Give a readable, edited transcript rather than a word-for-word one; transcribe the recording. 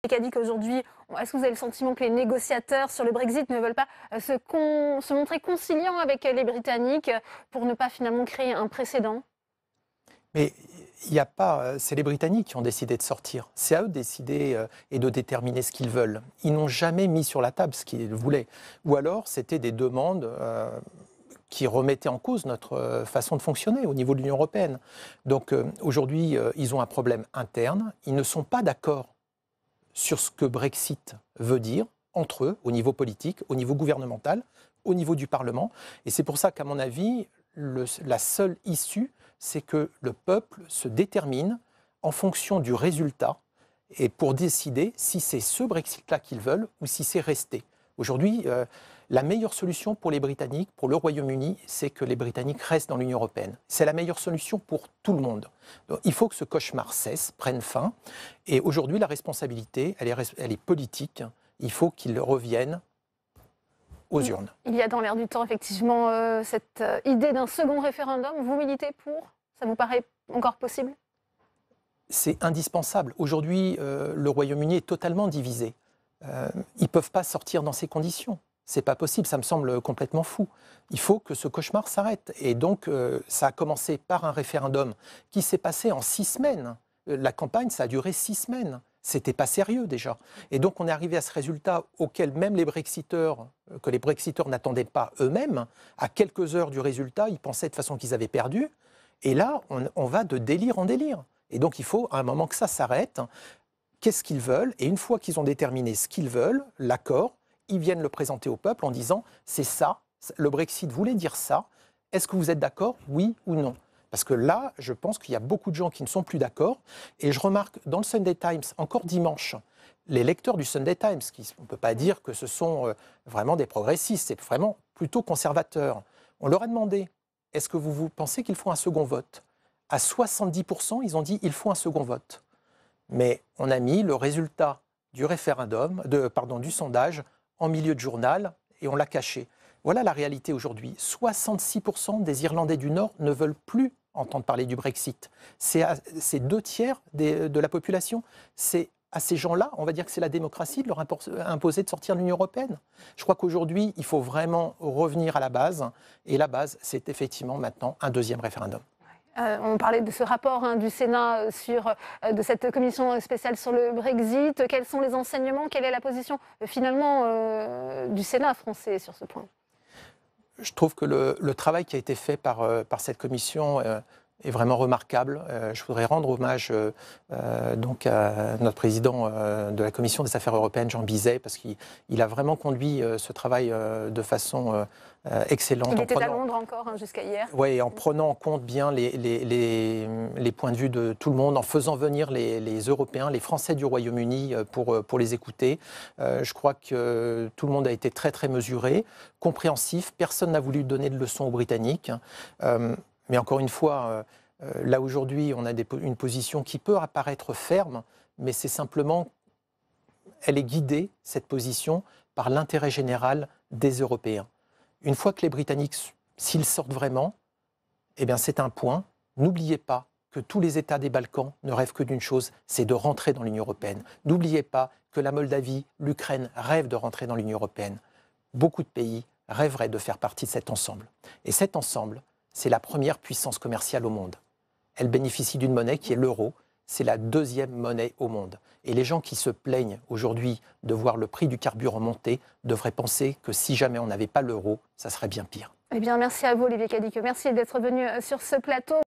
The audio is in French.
Qui a dit qu'aujourd'hui, est-ce que vous avez le sentiment que les négociateurs sur le Brexit ne veulent pas se montrer conciliants avec les Britanniques pour ne pas finalement créer un précédent? Mais il n'y a pas. C'est les Britanniques qui ont décidé de sortir. C'est à eux de décider et de déterminer ce qu'ils veulent. Ils n'ont jamais mis sur la table ce qu'ils voulaient. Ou alors, c'était des demandes qui remettaient en cause notre façon de fonctionner au niveau de l'Union européenne. Donc aujourd'hui, ils ont un problème interne. Ils ne sont pas d'accord sur ce que Brexit veut dire entre eux, au niveau politique, au niveau gouvernemental, au niveau du Parlement. Et c'est pour ça qu'à mon avis, la seule issue, c'est que le peuple se détermine en fonction du résultat et pour décider si c'est ce Brexit-là qu'ils veulent ou si c'est rester. Aujourd'hui, la meilleure solution pour les Britanniques, pour le Royaume-Uni, c'est que les Britanniques restent dans l'Union européenne. C'est la meilleure solution pour tout le monde. Donc, il faut que ce cauchemar cesse, prenne fin. Et aujourd'hui, la responsabilité, elle est politique. Il faut qu'ils reviennent aux urnes. Il y a dans l'air du temps, effectivement, cette idée d'un second référendum. Vous militez pour? Ça vous paraît encore possible? C'est indispensable. Aujourd'hui, le Royaume-Uni est totalement divisé. Ils ne peuvent pas sortir dans ces conditions. C'est pas possible, ça me semble complètement fou. Il faut que ce cauchemar s'arrête. Et donc, ça a commencé par un référendum qui s'est passé en 6 semaines. La campagne, ça a duré 6 semaines. C'était pas sérieux déjà. Et donc, on est arrivé à ce résultat auquel même les Brexiteurs, que les Brexiteurs n'attendaient pas eux-mêmes, à quelques heures du résultat, ils pensaient de toute façon qu'ils avaient perdu. Et là, on va de délire en délire. Et donc, il faut à un moment que ça s'arrête. Qu'est-ce qu'ils veulent? Et une fois qu'ils ont déterminé ce qu'ils veulent, l'accord, ils viennent le présenter au peuple en disant « c'est ça, le Brexit voulait dire ça, est-ce que vous êtes d'accord, oui ou non ?» Parce que là, je pense qu'il y a beaucoup de gens qui ne sont plus d'accord. Et je remarque dans le Sunday Times, encore dimanche, les lecteurs du Sunday Times, on ne peut pas dire que ce sont vraiment des progressistes, c'est vraiment plutôt conservateurs. On leur a demandé « est-ce que vous pensez qu'il faut un second vote ?» À 70%, ils ont dit « il faut un second vote ». Mais on a mis le résultat du référendum, du sondage, en milieu de journal et on l'a caché. Voilà la réalité aujourd'hui. 66% des Irlandais du Nord ne veulent plus entendre parler du Brexit. C'est 2/3 de la population. C'est à ces gens-là, on va dire que c'est la démocratie de leur imposer de sortir de l'Union européenne. Je crois qu'aujourd'hui, il faut vraiment revenir à la base. Et la base, c'est effectivement maintenant un deuxième référendum. On parlait de ce rapport du Sénat de cette commission spéciale sur le Brexit. Quels sont les enseignements? Quelle est la position finalement du Sénat français sur ce point? Je trouve que le travail qui a été fait par cette commission est vraiment remarquable. Je voudrais rendre hommage donc à notre président de la Commission des Affaires européennes, Jean Bizet, parce qu'il a vraiment conduit ce travail de façon excellente. Il était à Londres encore jusqu'à hier. Oui, en prenant en compte bien les points de vue de tout le monde, en faisant venir les Européens, les Français du Royaume-Uni pour les écouter. Je crois que tout le monde a été très très mesuré, compréhensif. Personne n'a voulu donner de leçons aux Britanniques. Mais encore une fois, là aujourd'hui, on a une position qui peut apparaître ferme, mais c'est simplement, elle est guidée, cette position, par l'intérêt général des Européens. Une fois que les Britanniques, s'ils sortent vraiment, eh bien c'est un point. N'oubliez pas que tous les États des Balkans ne rêvent que d'une chose, c'est de rentrer dans l'Union européenne. N'oubliez pas que la Moldavie, l'Ukraine rêvent de rentrer dans l'Union européenne. Beaucoup de pays rêveraient de faire partie de cet ensemble. Et cet ensemble, c'est la première puissance commerciale au monde. Elle bénéficie d'une monnaie qui est l'euro. C'est la deuxième monnaie au monde. Et les gens qui se plaignent aujourd'hui de voir le prix du carburant monter devraient penser que si jamais on n'avait pas l'euro, ça serait bien pire. Eh bien, merci à vous, Olivier Cadic. Merci d'être venu sur ce plateau.